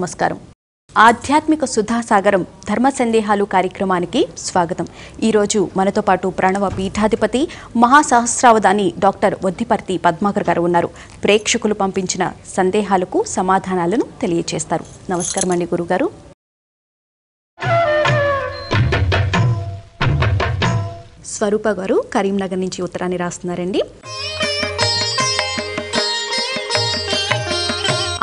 నమస్కారం. ఆధ్యాత్మిక సుధాసాగరం ధర్మ సందేహాలు కార్యక్రమానికి స్వాగతం. ఈరోజు మనతో పాటు ప్రణవ పీఠాధిపతి మహాసహస్రావధాని డాక్టర్ వద్దిపర్తి పద్మాకర్ గారు ఉన్నారు. ప్రేక్షకులు పంపించిన సందేహాలకు సమాధానాలను తెలియజేస్తారు. నమస్కారం అండి గురుగారు. స్వరూప గారు కరీంనగర్ నుంచి ఉత్తరాన్ని రాస్తున్నారండి.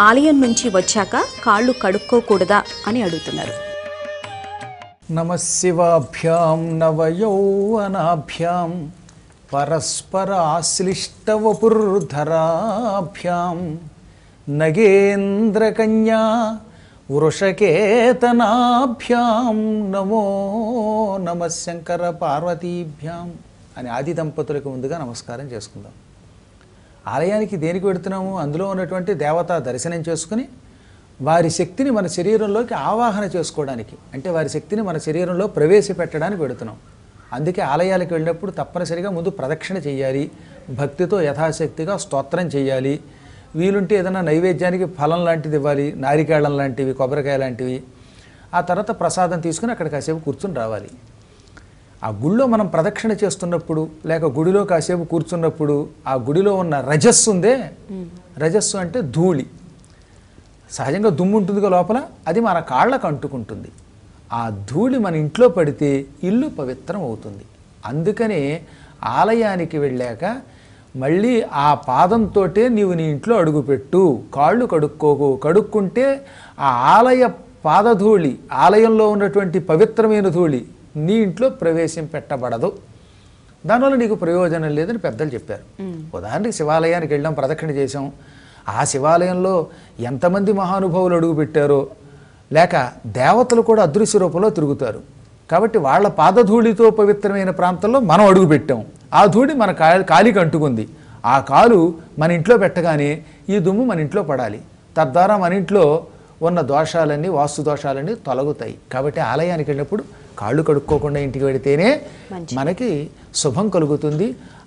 ఆలయం నుంచి వచ్చాక కాళ్ళు కడుక్కోకూడదా అని అడుగుతున్నారు. నమశివాభ్యాం నవయౌవనాభ్యాం పరస్పర ఆశ్లిష్టవపుర్ధరాభ్యాం నగేంద్రకన్యా వృషకేతనాభ్యాం నమో నమ శంకర పార్వతీభ్యాం అని ఆది దంపతులకు ముందుగా నమస్కారం చేసుకుందాం. ఆలయానికి దేనికి వెడుతున్నాము? అందులో ఉన్నటువంటి దేవతా దర్శనం చేసుకుని వారి శక్తిని మన శరీరంలోకి ఆవాహన చేసుకోవడానికి, అంటే వారి శక్తిని మన శరీరంలో ప్రవేశపెట్టడానికి వెడుతున్నాం. అందుకే ఆలయాలకు వెళ్ళినప్పుడు తప్పనిసరిగా ముందు ప్రదక్షిణ చేయాలి, భక్తితో యథాశక్తిగా స్తోత్రం చేయాలి, వీలుంటే ఏదైనా నైవేద్యానికి ఫలం లాంటిది ఇవ్వాలి, నారికేళం లాంటివి, కొబ్బరికాయ లాంటివి. ఆ తర్వాత ప్రసాదం తీసుకుని అక్కడ కాసేపు కూర్చుని రావాలి. ఆ గుడిలో మనం ప్రదక్షిణ చేస్తున్నప్పుడు లేక గుడిలో కాసేపు కూర్చున్నప్పుడు ఆ గుడిలో ఉన్న రజస్సు ఉందే, రజస్సు అంటే ధూళి, సహజంగా దుమ్ము ఉంటుందిగా లోపల, అది మన కాళ్ళకు అంటుకుంటుంది. ఆ ధూళి మన ఇంట్లో పడితే ఇల్లు పవిత్రం అవుతుంది. అందుకనే ఆలయానికి వెళ్ళాక మళ్ళీ ఆ పాదంతో నీవు నీ ఇంట్లో అడుగుపెట్టు, కాళ్ళు కడుక్కోకు. కడుక్కుంటే ఆ ఆలయ పాదధూళి, ఆలయంలో ఉన్నటువంటి పవిత్రమైన ధూళి నీ ఇంట్లో ప్రవేశింపెట్టబడదు. దానివల్ల నీకు ప్రయోజనం లేదని పెద్దలు చెప్పారు. ఉదాహరణకి శివాలయానికి వెళ్ళాం, ప్రదక్షిణ చేసాం, ఆ శివాలయంలో ఎంతమంది మహానుభావులు అడుగు పెట్టారో, లేక దేవతలు కూడా అదృశ్య రూపంలో తిరుగుతారు. కాబట్టి వాళ్ళ పాదధూళితో పవిత్రమైన ప్రాంతంలో మనం అడుగు పెట్టాం. ఆ ధూళి మన కాలికి అంటుకుంది. ఆ కాలు మన ఇంట్లో పెట్టగానే ఈ దుమ్ము మన ఇంట్లో పడాలి. తద్వారా మన ఇంట్లో ఉన్న దోషాలన్నీ, వాస్తు దోషాలన్నీ తొలగుతాయి. కాబట్టి ఆలయానికి వెళ్ళినప్పుడు కాళ్ళు కడుక్కోకుండా ఇంటికి వెడితేనే మనకి శుభం కలుగుతుంది.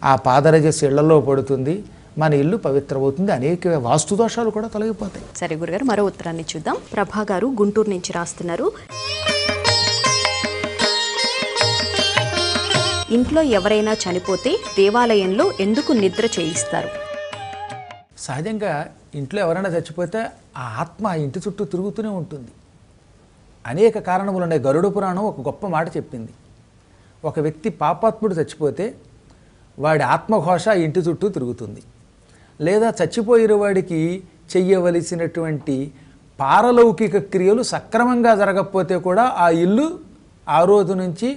ఆ పాదరజస్సు ఇళ్లలో పడుతుంది, మన ఇల్లు పవిత్రమవుతుంది, అనేక వాస్తు దోషాలు కూడా తొలగిపోతాయి. సరే గురుగారు, మరో ఉత్తరాన్ని చూద్దాం. ప్రభా గారు గుంటూరు నుంచి రాస్తున్నారు. ఇంట్లో ఎవరైనా చనిపోతే దేవాలయంలో ఎందుకు నిద్ర చేయిస్తారు? సహజంగా ఇంట్లో ఎవరైనా చచ్చిపోతే ఆ ఆత్మ ఆ ఇంటి చుట్టూ తిరుగుతూనే ఉంటుంది. అనేక కారణములు ఉన్నాయి. గరుడ పురాణం ఒక గొప్ప మాట చెప్పింది. ఒక వ్యక్తి పాపాత్ముడు చచ్చిపోతే వాడి ఆత్మఘోష ఇంటి చుట్టూ తిరుగుతుంది. లేదా చచ్చిపోయిన వాడికి చెయ్యవలసినటువంటి పారలౌకిక క్రియలు సక్రమంగా జరగకపోతే కూడా ఆ ఇల్లు ఆ రోజు నుంచి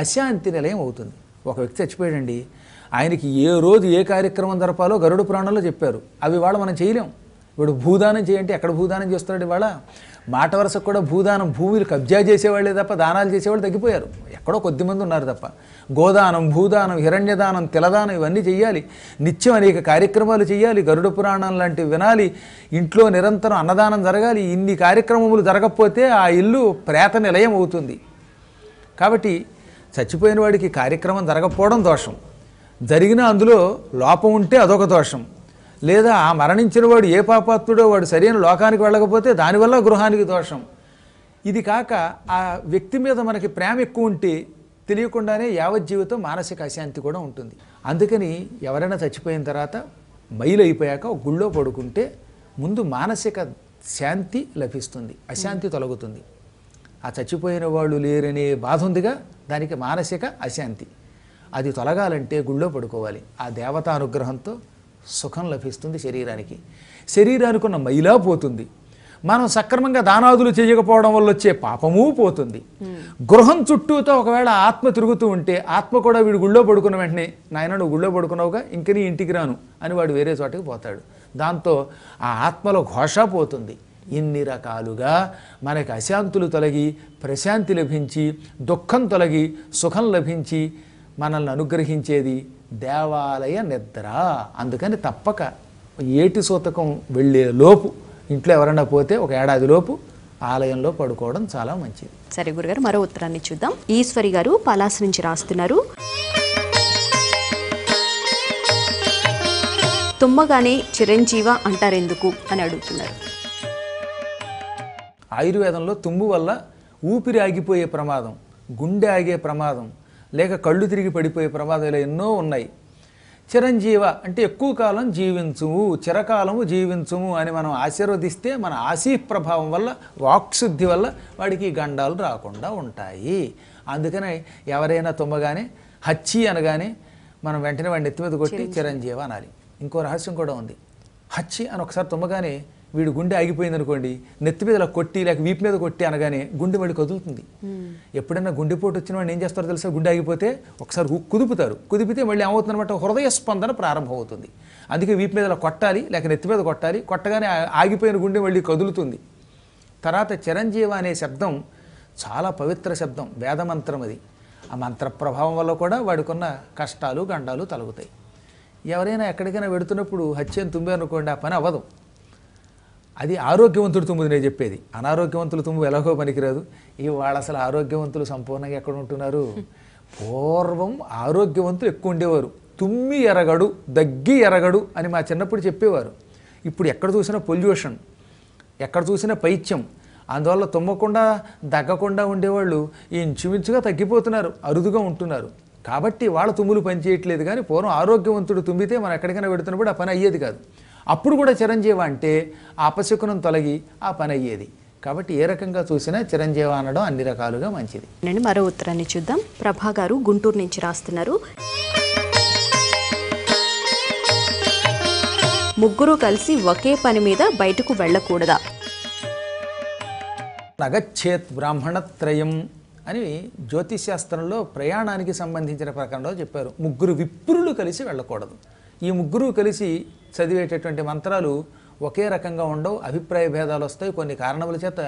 అశాంతి నిలయం అవుతుంది. ఒక వ్యక్తి చచ్చిపోయాడండి, ఆయనకి ఏ రోజు ఏ కార్యక్రమం జరపాలో గరుడ పురాణంలో చెప్పారు. అవి ఇవాళ మనం చేయలేం. ఇప్పుడు భూదానం చేయంటే ఎక్కడ భూదానం చేస్తున్నాడు ఇవాళ? మాట వరుసకు కూడా భూదానం, భూమిని కబ్జా చేసేవాళ్ళే తప్ప దానాలు చేసేవాళ్ళు తగ్గిపోయారు. ఎక్కడో కొద్దిమంది ఉన్నారు తప్ప. గోదానం, భూదానం, హిరణ్యదానం, తిలదానం ఇవన్నీ చెయ్యాలి. నిత్యం అనేక కార్యక్రమాలు చేయాలి. గరుడ పురాణం లాంటివి వినాలి. ఇంట్లో నిరంతరం అన్నదానం జరగాలి. ఇన్ని కార్యక్రమములు జరగకపోతే ఆ ఇల్లు ప్రేత నిలయం అవుతుంది. కాబట్టి చచ్చిపోయిన వాడికి కార్యక్రమం జరగకపోవడం దోషం, జరిగినా అందులో లోపం ఉంటే అదొక దోషం. లేదా ఆ మరణించిన వాడు ఏ పాపాత్ముడో వాడు సరైన లోకానికి వెళ్ళకపోతే దానివల్ల గృహానికి దోషం. ఇది కాక ఆ వ్యక్తి మీద మనకి ప్రేమ ఎక్కువ ఉంటే తెలియకుండానే యావజ్జీవితం మానసిక అశాంతి కూడా ఉంటుంది. అందుకని ఎవరైనా చచ్చిపోయిన తర్వాత మైలు అయిపోయాక ఒక గుళ్ళో పడుకుంటే ముందు మానసిక శాంతి లభిస్తుంది, అశాంతి తొలగుతుంది. ఆ చచ్చిపోయిన వాళ్ళు లేరనే బాధ ఉందిగా, దానికి మానసిక అశాంతి. అది తొలగాలంటే గుళ్ళో పడుకోవాలి. ఆ దేవతా అనుగ్రహంతో సుఖం లభిస్తుంది శరీరానికి. శరీరానికి ఉన్న మైలా పోతుంది. మనం సక్రమంగా దానాదులు చేయకపోవడం వల్ల వచ్చే పాపమూ పోతుంది. గృహం చుట్టూతో ఒకవేళ ఆత్మ తిరుగుతూ ఉంటే ఆత్మ కూడా వీడు గుళ్ళో పడుకున్న వెంటనే, నాయన నువ్వు గుళ్ళో పడుకున్నావుగా ఇంక నీ ఇంటికి రాను అని వాడు వేరే చోటకి పోతాడు. దాంతో ఆ ఆత్మలో ఘోష పోతుంది. ఇన్ని రకాలుగా మనకి అశాంతులు తొలగి ప్రశాంతి లభించి, దుఃఖం తొలగి సుఖం లభించి మనల్ని అనుగ్రహించేది దేవాలయ నిద్ర. అందుకని తప్పక ఏటి సూతకం వెళ్ళే లోపు ఇంట్లో ఎవరైనా పోతే ఒక ఏడాది లోపు ఆలయంలో పడుకోవడం చాలా మంచిది. సరే గురుగారు, మరో ఉత్తరాన్ని చూద్దాం. ఈశ్వరి గారు పలాస నుంచి రాస్తున్నారు. తుమ్మగానే చిరంజీవ అంటారెందుకు అని అడుగుతున్నారు. ఆయుర్వేదంలో తుమ్ము వల్ల ఊపిరి ఆగిపోయే ప్రమాదం, గుండె ఆగే ప్రమాదం, లేక కళ్ళు తిరిగి పడిపోయే ప్రమాదం ఇలా ఎన్నో ఉన్నాయి. చిరంజీవ అంటే ఎక్కువ కాలం జీవించుము, చిరకాలము జీవించుము అని మనం ఆశీర్వదిస్తే మన ఆశీ ప్రభావం వల్ల, వాక్శుద్ధి వల్ల వాడికి ఈ గండాలు రాకుండా ఉంటాయి. అందుకనే ఎవరైనా తుమ్మగానే హచ్చి అనగానే మనం వెంటనే వాడిని ఎత్తి మీద కొట్టి చిరంజీవ అనాలి. ఇంకో రహస్యం కూడా ఉంది. హచ్చి అని ఒకసారి తుమ్మగానే వీడు గుండె ఆగిపోయింది అనుకోండి, నెత్తి మీద ఇలా కొట్టి లేక వీపు మీద కొట్టి అనగానే గుండె వాడి కదులుతుంది. ఎప్పుడైనా గుండెపోటు వచ్చిన వాడిని ఏం చేస్తారో తెలుసా? గుండె ఆగిపోతే ఒకసారి కుదుపుతారు. కుదిపితే మళ్ళీ ఏమవుతుందన్నమాట, హృదయ స్పందన ప్రారంభం అవుతుంది. అందుకే వీపు మీద ఇలా కొట్టాలి, లేక నెత్తి మీద కొట్టాలి. కొట్టగానే ఆగిపోయిన గుండె మళ్ళీ కదులుతుంది. తర్వాత చిరంజీవ అనే శబ్దం చాలా పవిత్ర శబ్దం, వేదమంత్రం అది. ఆ మంత్ర ప్రభావం వల్ల కూడా వాడికున్న కష్టాలు గండాలు తొలగుతాయి. ఎవరైనా ఎక్కడికైనా వెడుతున్నప్పుడు హత్యను తుమ్మారనుకోండి, ఆ పని అవ్వదు. అది ఆరోగ్యవంతుడు తుమ్ముది నేను చెప్పేది. అనారోగ్యవంతులు తుమ్ము ఎలాగో పనికిరాదు. ఇవాళ అసలు ఆరోగ్యవంతులు సంపూర్ణంగా ఎక్కడ ఉంటున్నారు? పూర్వం ఆరోగ్యవంతులు ఎక్కువ ఉండేవారు. తుమ్మి ఎరగడు, దగ్గి ఎరగడు అని మా చిన్నప్పుడు చెప్పేవారు. ఇప్పుడు ఎక్కడ చూసినా పొల్యూషన్, ఎక్కడ చూసినా పైత్యం. అందువల్ల తుమ్మకుండా దగ్గకుండా ఉండేవాళ్ళు ఇంచుమించుగా తగ్గిపోతున్నారు, అరుదుగా ఉంటున్నారు. కాబట్టి వాళ్ళ తుమ్ములు పనిచేయట్లేదు. కానీ పూర్వం ఆరోగ్యవంతుడు తుమ్మితే మనం ఎక్కడికైనా పెడుతున్నప్పుడు ఆ పని అయ్యేది కాదు. అప్పుడు కూడా చిరంజీవ అంటే ఆ అపశకునం తొలగి ఆ పని అయ్యేది. కాబట్టి ఏ రకంగా చూసినా చిరంజీవ అనడం అన్ని రకాలుగా మంచిది. మరో ఉత్తరాన్ని చూద్దాం. ప్రభా గారు గుంటూరు నుంచి రాస్తున్నారు. ముగ్గురు కలిసి ఒకే పని మీద బయటకు వెళ్ళకూడదా? నగచ్చేత్ బ్రాహ్మణత్రయం అని జ్యోతిశాస్త్రంలో ప్రయాణానికి సంబంధించిన ప్రకరణలో చెప్పారు. ముగ్గురు విప్రులు కలిసి వెళ్ళకూడదు. ఈ ముగ్గురు కలిసి చదివేటటువంటి మంత్రాలు ఒకే రకంగా ఉండవు, అభిప్రాయ భేదాలు వస్తాయి. కొన్ని కారణముల చేత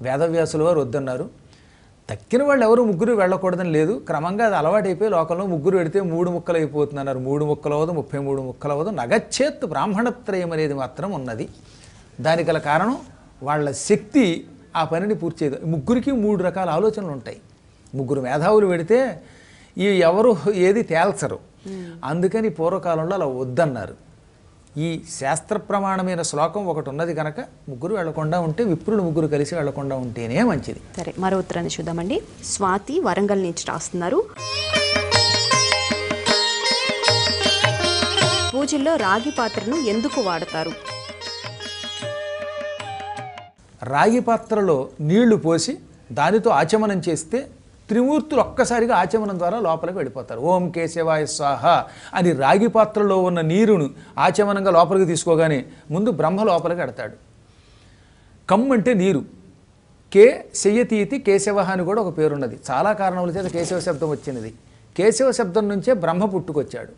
వేదవ్యాసుల వారు వద్దన్నారు. తక్కిన వాళ్ళు ఎవరు ముగ్గురు వెళ్ళకూడదని లేదు. క్రమంగా అది అలవాటైపోయి లోకంలో ముగ్గురు పెడితే 3 ముక్కలు అయిపోతుందన్నారు. 3 ముక్కలు అవ్వదు, 33 ముక్కలు అవ్వదు. నగచ్చేత్ బ్రాహ్మణత్రయం అనేది మాత్రం ఉన్నది. దానికి గల కారణం వాళ్ళ శక్తి ఆ పనిని పూర్తి చేయదు. ముగ్గురికి 3 రకాల ఆలోచనలు ఉంటాయి. ముగ్గురు మేధావులు పెడితే ఈ ఎవరు ఏది తేల్చరు. అందుకని పూర్వకాలంలో అలా వద్దన్నారు. ఈ శాస్త్ర ప్రమాణమైన శ్లోకం ఒకటి ఉన్నది కనుక ముగ్గురు వెళ్లకుండా ఉంటే, విప్రులు ముగ్గురు కలిసి వెళ్లకుండా ఉంటేనే మంచిది. సరే, మరో ఉత్తరాన్ని చూద్దామండి. స్వాతి వరంగల్ నుంచి రాస్తున్నారు. పూజల్లో రాగి పాత్రను ఎందుకు వాడతారు? రాగి పాత్రలో నీళ్లు పోసి దానితో ఆచమనం చేస్తే త్రిమూర్తులు ఒక్కసారిగా ఆచమనం ద్వారా లోపలికి వెళ్ళిపోతారు. ఓం కేశవాయ స్వాహ అని రాగి పాత్రలో ఉన్న నీరును ఆచమనంగా లోపలికి తీసుకోగానే ముందు బ్రహ్మ లోపలికి వెడతాడు. కమ్ అంటే నీరు, కే శయ్యతీతి కేశవ అని కూడా ఒక పేరున్నది. చాలా కారణముల చేత కేశవ శబ్దం వచ్చినది. కేశవ శబ్దం నుంచే బ్రహ్మ పుట్టుకొచ్చాడు.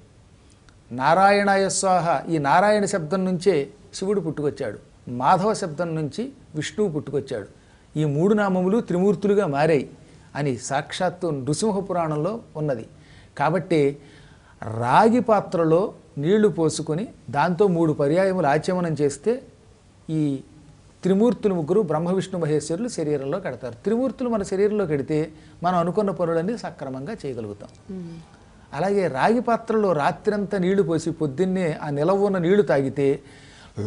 నారాయణాయ స్వాహ, ఈ నారాయణ శబ్దం నుంచే శివుడు పుట్టుకొచ్చాడు. మాధవ శబ్దం నుంచి విష్ణువు పుట్టుకొచ్చాడు. ఈ 3 నామములు త్రిమూర్తులుగా మారాయి అని సాక్షాత్తు నృసింహ పురాణంలో ఉన్నది. కాబట్టి రాగి పాత్రలో నీళ్లు పోసుకొని దాంతో 3 పర్యాయములు ఆచమనం చేస్తే ఈ త్రిమూర్తులు ముగ్గురు బ్రహ్మ విష్ణు మహేశ్వరులు శరీరంలో కడతారు. త్రిమూర్తులు మన శరీరంలో కడితే మనం అనుకున్న పనులన్నీ సక్రమంగా చేయగలుగుతాం. అలాగే రాగి పాత్రలో రాత్రంతా నీళ్లు పోసి పొద్దున్నే ఆ నిలవ ఉన్న నీళ్లు తాగితే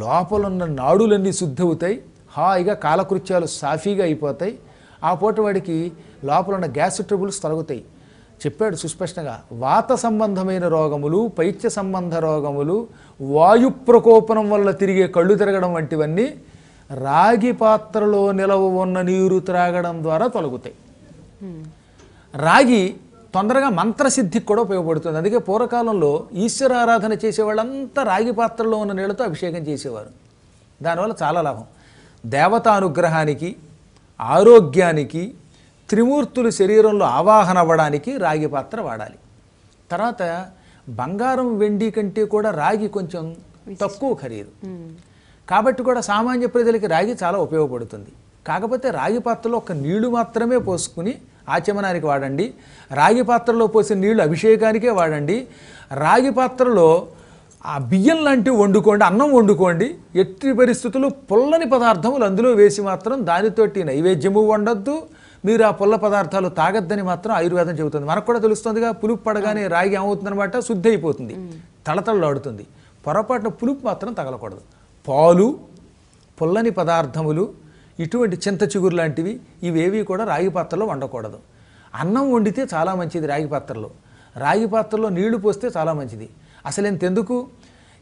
లోపలున్న నాడులన్నీ శుద్ధి అవుతాయి. హాయిగా కాలకృత్యాలు సాఫీగా అయిపోతాయి. ఆ పూట వాడికి లోపల ఉన్న గ్యాస్ ట్రబుల్స్ తొలగుతాయి. చెప్పాడు సుస్పష్టంగా, వాత సంబంధమైన రోగములు, పైత్య సంబంధ రోగములు, వాయు ప్రకోపనం వల్ల తిరిగే కళ్ళు తిరగడం వంటివన్నీ రాగి పాత్రలో నిలవ ఉన్న నీరు త్రాగడం ద్వారా తొలగుతాయి. రాగి తొందరగా మంత్రసిద్ధికి కూడా ఉపయోగపడుతుంది. అందుకే పూర్వకాలంలో ఈశ్వర ఆరాధన చేసేవాళ్ళంతా రాగి పాత్రలో ఉన్న నీళ్ళతో అభిషేకం చేసేవారు. దానివల్ల చాలా లాభం. దేవతానుగ్రహానికి, ఆరోగ్యానికి, త్రిమూర్తులు శరీరంలో ఆవాహన అవ్వడానికి రాగి పాత్ర వాడాలి. తర్వాత బంగారం వెండి కంటే కూడా రాగి కొంచెం తక్కువ ఖరీదు. కాబట్టి కూడా సామాన్య ప్రజలకి రాగి చాలా ఉపయోగపడుతుంది. కాకపోతే రాగి పాత్రలో ఒక నీళ్లు మాత్రమే పోసుకుని ఆచమనానికి వాడండి. రాగి పాత్రలో పోసిన నీళ్లు అభిషేకానికే వాడండి. రాగి పాత్రలో ఆ బియ్యం లాంటివి వండుకోండి, అన్నం వండుకోండి. ఎట్టి పరిస్థితుల్లో పుల్లని పదార్థములు అందులో వేసి మాత్రం దానితోటి నైవేద్యము వండొద్దు. మీరు ఆ పుల్ల పదార్థాలు తాగద్దని మాత్రం ఆయుర్వేదం చెబుతుంది. మనకు కూడా తెలుస్తుందిగా, పులుపు పడగానే రాగి ఏమవుతుందన్నమాట, శుద్ధి అయిపోతుంది, తళతళలాడుతుంది. పొరపాటున పులుపు మాత్రం తగలకూడదు. పాలు, పుల్లని పదార్థములు ఇటువంటి చింత చిగురు లాంటివి ఇవేవి కూడా రాగి పాత్రలో వండకూడదు. అన్నం వండితే చాలా మంచిది రాగి పాత్రలో. రాగి పాత్రలో నీళ్లు పోస్తే చాలా మంచిది. అసలు ఎంతెందుకు,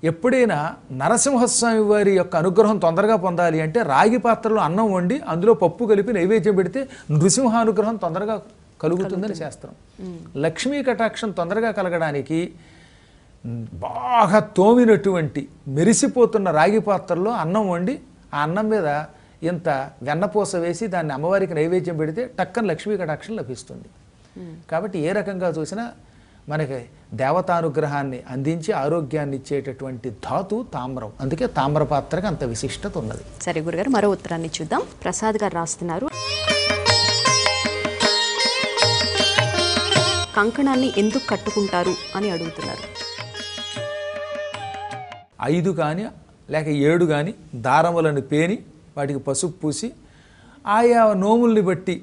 ఎప్పుడైనా నరసింహస్వామి వారి యొక్క అనుగ్రహం తొందరగా పొందాలి అంటే రాగి పాత్రలో అన్నం వండి అందులో పప్పు కలిపి నైవేద్యం పెడితే నృసింహ అనుగ్రహం తొందరగా కలుగుతుందని శాస్త్రం. లక్ష్మీ కటాక్షం తొందరగా కలగడానికి బాగా తోమినటువంటి మెరిసిపోతున్న రాగి పాత్రలో అన్నం వండి ఆ అన్నం మీద ఇంత వెన్నపూస వేసి దాన్ని అమ్మవారికి నైవేద్యం పెడితే టక్కన లక్ష్మీ కటాక్షం లభిస్తుంది. కాబట్టి ఏ రకంగా చూసినా మనకి దేవతానుగ్రహాన్ని అందించి ఆరోగ్యాన్ని ఇచ్చేటటువంటి ధాతు తామ్రం. అందుకే తామ్ర పాత్రకి అంత విశిష్టత ఉన్నది. సరే గురుగారు, మరో ఉత్తరాన్ని చూద్దాం. ప్రసాద్ గారు రాస్తున్నారు, కంకణాన్ని ఎందుకు కట్టుకుంటారు అని అడుగుతున్నారు. 5 కానీ లేక 7 కానీ దారములను పేని వాటికి పసుపు పూసి ఆయా నోముల్ని బట్టి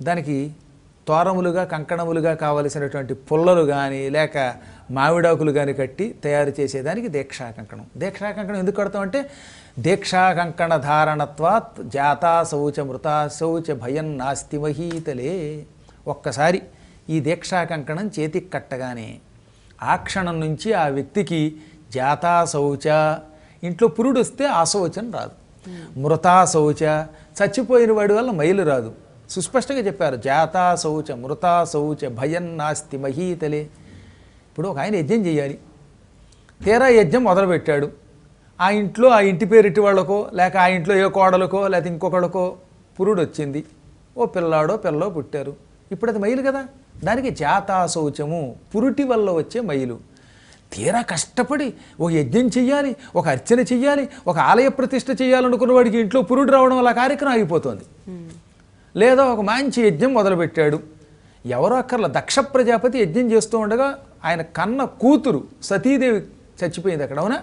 దానికి తోరములుగా కంకణములుగా కావలసినటువంటి పుల్లలు కానీ లేక మామిడాకులు కానీ కట్టి తయారు చేసేదానికి దీక్షా కంకణం. దీక్షా కంకణం ఎందుకు కడతామంటే దీక్షా కంకణ ధారణత్వాత్ జాతా శౌచ మృతా శౌచ భయం నాస్తి మహీతలే. ఒక్కసారి ఈ దీక్షా కంకణం చేతికి కట్టగానే ఆ క్షణం నుంచి ఆ వ్యక్తికి జాతా శౌచ, ఇంట్లో పురుడు వస్తే అశౌచం రాదు. మృతా శౌచ, చచ్చిపోయిన వాడి వల్ల మైలు రాదు. సుస్పష్టంగా చెప్పారు, జాతా శౌచ మృతా శౌచ భయం నాస్తి మహీతలే. ఇప్పుడు ఒక ఆయన యజ్ఞం చేయాలి, తీరా యజ్ఞం మొదలుపెట్టాడు. ఆ ఇంట్లో ఆ ఇంటి పేరిటి వాళ్ళకో లేక ఆ ఇంట్లో ఏ కోడలకో లేకపోతే ఇంకొకళ్ళకో పురుడు వచ్చింది, ఓ పిల్లాడో పిల్లో పుట్టారు. ఇప్పుడు అది మైలు కదా, దానికి జాతా శౌచము, పురుటి వల్ల వచ్చే మైలు. తీరా కష్టపడి ఒక యజ్ఞం చెయ్యాలి, ఒక అర్చన చెయ్యాలి, ఒక ఆలయ ప్రతిష్ఠ చేయాలనుకున్న వాడికి ఇంట్లో పురుడు రావడం వల్ల కార్యక్రమం ఆగిపోతుంది. లేదా ఒక మంచి యజ్ఞం మొదలుపెట్టాడు, ఎవరో అక్కర్ల దక్ష ప్రజాపతి యజ్ఞం చేస్తూ ఉండగా ఆయన కన్న కూతురు సతీదేవి చచ్చిపోయింది అక్కడ, అవునా?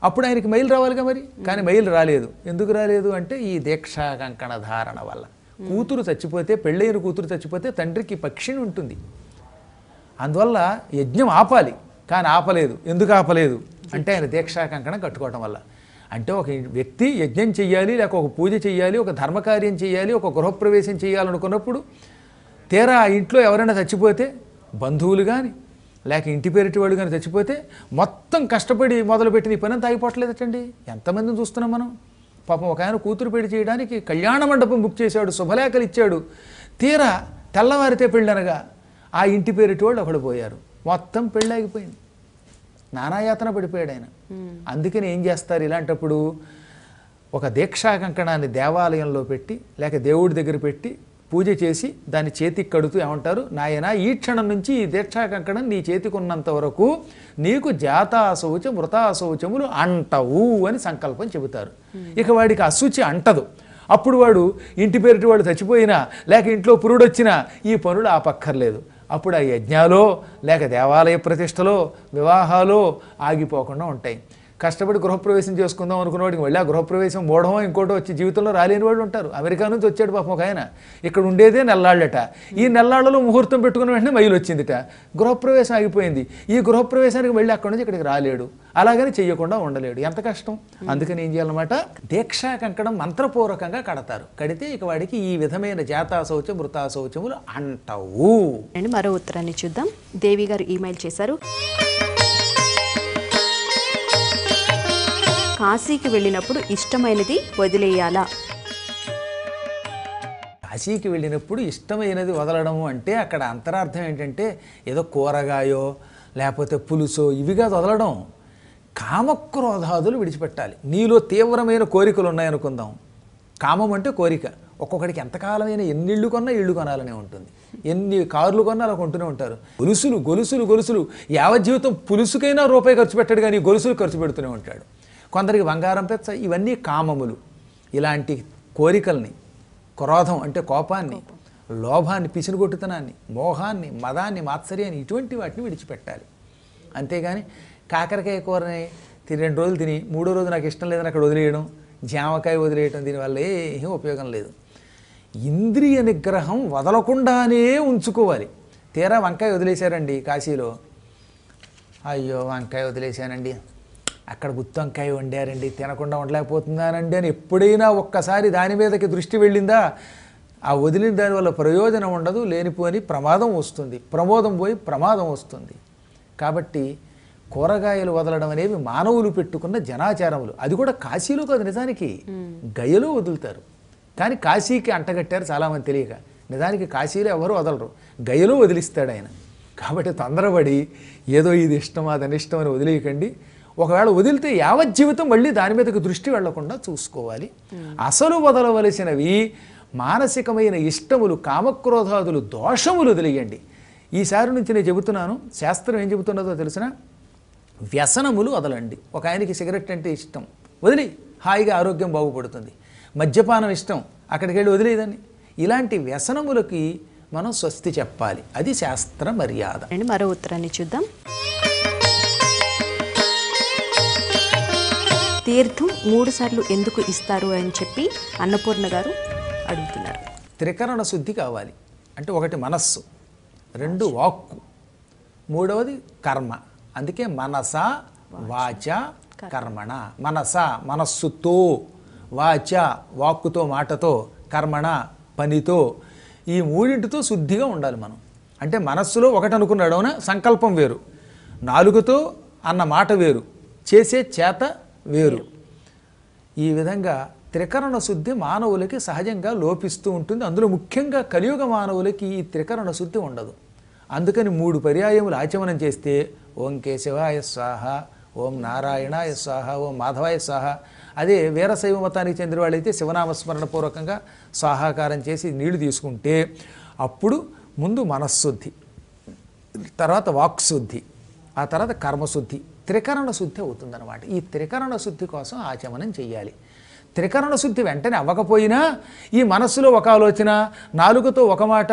అప్పుడు ఆయనకి మైలు రావాలిగా మరి, కానీ మైలు రాలేదు. ఎందుకు రాలేదు అంటే ఈ దీక్షా కంకణ ధారణ వల్ల. కూతురు చచ్చిపోతే, పెళ్ళైన కూతురు చచ్చిపోతే తండ్రికి పక్షిని ఉంటుంది, అందువల్ల యజ్ఞం ఆపాలి, కానీ ఆపలేదు. ఎందుకు ఆపలేదు అంటే ఆయన దీక్షా కంకణం కట్టుకోవటం వల్ల. అంటే ఒక వ్యక్తి యజ్ఞం చెయ్యాలి, లేక ఒక పూజ చెయ్యాలి, ఒక ధర్మకార్యం చేయాలి, ఒక గృహప్రవేశం చేయాలనుకున్నప్పుడు తీరా ఆ ఇంట్లో ఎవరైనా చచ్చిపోతే, బంధువులు కానీ లేక ఇంటి పేరిటి వాళ్ళు కానీ చచ్చిపోతే మొత్తం కష్టపడి మొదలుపెట్టిన ఈ పని అంతా ఆగిపోవట్లేదటండి. ఎంతమందిని చూస్తున్నాం మనం. పాపం ఒక ఆయన కూతురు పెళ్లి చేయడానికి కళ్యాణ మండపం బుక్ చేశాడు, శుభలేఖలు ఇచ్చాడు. తీరా తెల్లవారితే పెళ్ళనగా ఆ ఇంటి పేరిటి వాళ్ళు ఒకడు పోయారు, మొత్తం పెళ్ళి ఆగిపోయింది. నానాయాతన పడిపోయాడు ఆయన. అందుకని ఏం చేస్తారు ఇలాంటప్పుడు, ఒక దీక్షా కంకణాన్ని దేవాలయంలో పెట్టి లేక దేవుడి దగ్గర పెట్టి పూజ చేసి దాన్ని చేతికి కడుతూ ఏమంటారు, నాయన ఈ క్షణం నుంచి ఈ దీక్షా కంకణం నీ చేతికి ఉన్నంత వరకు నీకు జాతా శౌచ మృతా శౌచములు అంటవు అని సంకల్పం చెబుతారు. ఇక వాడికి అశుచి అంటదు. అప్పుడు వాడు ఇంటి పేరిటి వాడు చచ్చిపోయినా లేక ఇంట్లో పురుడొచ్చినా ఈ పనులు ఆపక్కర్లేదు. అప్పుడు ఆ యజ్ఞాలో లేక దేవాలయ ప్రతిష్టలో వివాహాలు ఆగిపోకుండా ఉంటాయి. కష్టపడి గృహప్రవేశం చేసుకుందాం అనుకున్న వాడికి మళ్ళీ ఆ గృహప్రవేశం మూఢమో ఇంకోటో వచ్చి జీవితంలో రాలేని వాళ్ళు ఉంటారు. అమెరికా నుంచి వచ్చాడు పాపం ఒక ఆయన, ఇక్కడ ఉండేదే నెల్లాళ్ళట. ఈ నెల్లాళ్ళలో ముహూర్తం పెట్టుకున్న వెంటనే మైలు వచ్చిందిట, గృహప్రవేశం ఆగిపోయింది. ఈ గృహప్రవేశానికి మళ్ళీ అక్కడి నుంచి ఇక్కడికి రాలేడు, అలాగని చెయ్యకుండా ఉండలేడు. ఎంత కష్టం. అందుకని ఏం చేయాలన్నమాట, దీక్షా కంకణం మంత్రపూర్వకంగా కడతారు. కడితే ఇక వాడికి ఈ విధమైన జాతా శౌచం మృతా శౌచములు అంటవు. మరో ఉత్తరాన్ని చూద్దాం. దేవి గారు ఈమెయిల్ చేశారు, కాశీకి వెళ్ళినప్పుడు ఇష్టమైనది వదిలేయాలా? కాశీకి వెళ్ళినప్పుడు ఇష్టమైనది వదలడము అంటే అక్కడ అంతరార్థం ఏంటంటే ఏదో కూరగాయో లేకపోతే పులుసో ఇవిగా వదలడం. కామక్రోధాదులు విడిచిపెట్టాలి. నీలో తీవ్రమైన కోరికలు ఉన్నాయనుకుందాం. కామం అంటే కోరిక. ఒక్కొక్కడికి ఎంతకాలమైనా ఎన్ని ఇళ్ళు కొన్నా ఇళ్ళు కొనాలనే ఉంటుంది, ఎన్ని కార్లు కొన్నా అలా కొంటూనే ఉంటారు. గొలుసులు గొలుసులు గొలుసులు, యావజ్జీవితం పులుసుకైనా రూపాయి ఖర్చు పెట్టాడు కానీ గొలుసులు ఖర్చు పెడుతూనే ఉంటాడు. కొందరికి బంగారం పెచ్చ, ఇవన్నీ కామములు. ఇలాంటి కోరికల్ని, క్రోధం అంటే కోపాన్ని, లోభాన్ని, పిసినుగొట్టుతనాన్ని, మోహాన్ని, మదాన్ని, మాత్సర్యాన్ని, ఇటువంటి వాటిని విడిచిపెట్టాలి. అంతేగాని కాకరకాయ కూరని 2 రోజులు తిని 3వ రోజు నాకు ఇష్టం లేదని అక్కడ వదిలేయడం, జామకాయ వదిలేయడం, దీనివల్ల ఏం ఉపయోగం లేదు. ఇంద్రియ నిగ్రహం వదలకుండానే ఉంచుకోవాలి. తీరా వంకాయ వదిలేశారండి కాశీలో, అయ్యో వంకాయ వదిలేశానండి, అక్కడ గుత్తొంకాయ వండారండి, తినకుండా ఉండలేకపోతున్నానండి అని ఎప్పుడైనా ఒక్కసారి దాని మీదకి దృష్టి వెళ్ళిందా, ఆ వదిలిన దానివల్ల ప్రయోజనం ఉండదు, లేనిపోని ప్రమాదం వస్తుంది, ప్రమోదం పోయి ప్రమాదం వస్తుంది. కాబట్టి కూరగాయలు వదలడం అనేవి మానవులు పెట్టుకున్న జనాచారములు. అది కూడా కాశీలో కాదు, నిజానికి గయలో వదులుతారు. కానీ కాశీకి అంటగట్టారు చాలామంది తెలియక. నిజానికి కాశీలో ఎవరు వదలరు, గయలో వదిలిస్తాడు ఆయన. కాబట్టి తొందరపడి ఏదో ఇది ఇష్టం అది అనిష్టం అని వదిలేయకండి. ఒకవేళ వదిలితే యావజ్జీవితం మళ్ళీ దాని మీదకి దృష్టి వెళ్లకుండా చూసుకోవాలి. అసలు వదలవలసినవి మానసికమైన ఇష్టములు, కామక్రోధాదులు, దోషములు వదిలేయండి. ఈసారి నుంచి నేను చెబుతున్నాను, శాస్త్రం ఏం చెబుతున్నదో తెలిసిన, వ్యసనములు వదలండి. ఒక ఆయనకి సిగరెట్ అంటే ఇష్టం, వదిలి హాయిగా ఆరోగ్యం బాగుపడుతుంది. మద్యపానం ఇష్టం, అక్కడికి వెళ్ళి వదిలేదని. ఇలాంటి వ్యసనములకి మనం స్వస్తి చెప్పాలి. అది శాస్త్ర మర్యాద. మరో ఉత్తరాన్ని చూద్దాం. తీర్థం 3 సార్లు ఎందుకు ఇస్తారు అని చెప్పి అన్నపూర్ణ గారు అడుగుతున్నారు. త్రికరణ శుద్ధి కావాలి. అంటే ఒకటి మనస్సు, 2 వాక్కు, 3వది కర్మ. అందుకే మనస వాచ కర్మణ. మనస మనస్సుతో, వాచ వాక్కుతో మాటతో, కర్మణ పనితో, ఈ 3టితో శుద్ధిగా ఉండాలి మనం. అంటే మనస్సులో ఒకటి అనుకున్నాడు, అవునా, సంకల్పం వేరు, నాలుగుతో అన్న మాట వేరు, చేసే చేత వేరు. ఈ విధంగా త్రికరణ శుద్ధి మానవులకి సహజంగా లోపిస్తూ ఉంటుంది. అందులో ముఖ్యంగా కలియుగ మానవులకి ఈ త్రికరణ శుద్ధి ఉండదు. అందుకని 3 పర్యాయములు ఆచమనం చేస్తే ఓం కేశవాయ స్వాహ, ఓం నారాయణాయ స్వాహ, ఓం మాధవాయ స్వాహ. అదే వీరశైవ మతానికి చెందిన వాళ్ళైతే శివనామస్మరణ పూర్వకంగా స్వాహాకారం చేసి నీళ్లు తీసుకుంటే అప్పుడు ముందు మనశ్శుద్ధి, తర్వాత వాక్శుద్ధి, ఆ తర్వాత కర్మశుద్ధి, త్రికరణ శుద్ధి అవుతుందన్నమాట. ఈ త్రికరణ శుద్ధి కోసం ఆచమనం చెయ్యాలి. త్రికరణ శుద్ధి వెంటనే అవ్వకపోయినా ఈ మనస్సులో ఒక ఆలోచన, నాలుగుతో ఒక మాట,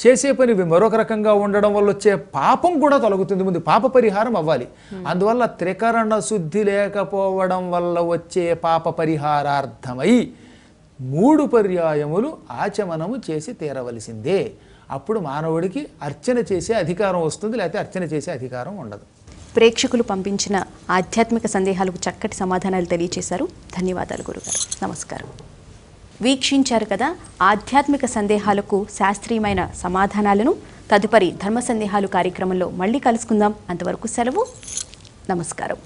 చేసే పని మరొక రకంగా ఉండడం వల్ల వచ్చే పాపం కూడా తొలగుతుంది. ముందు పాప పరిహారం అవ్వాలి. అందువల్ల త్రికరణ శుద్ధి లేకపోవడం వల్ల వచ్చే పాప పరిహారార్థమై 3 పర్యాయములు ఆచమనము చేసి తీరవలసిందే. అప్పుడు మానవుడికి అర్చన చేసే అధికారం వస్తుంది, లేకపోతే అర్చన చేసే అధికారం ఉండదు. ప్రేక్షకులు పంపించిన ఆధ్యాత్మిక సందేహాలకు చక్కటి సమాధానాలు తెలియజేశారు. ధన్యవాదాలు గురుగారు. నమస్కారం. వీక్షించారు కదా ఆధ్యాత్మిక సందేహాలకు శాస్త్రీయమైన సమాధానాలను. తదుపరి ధర్మ సందేహాలు కార్యక్రమంలో మళ్ళీ కలుసుకుందాం. అంతవరకు సెలవు. నమస్కారం.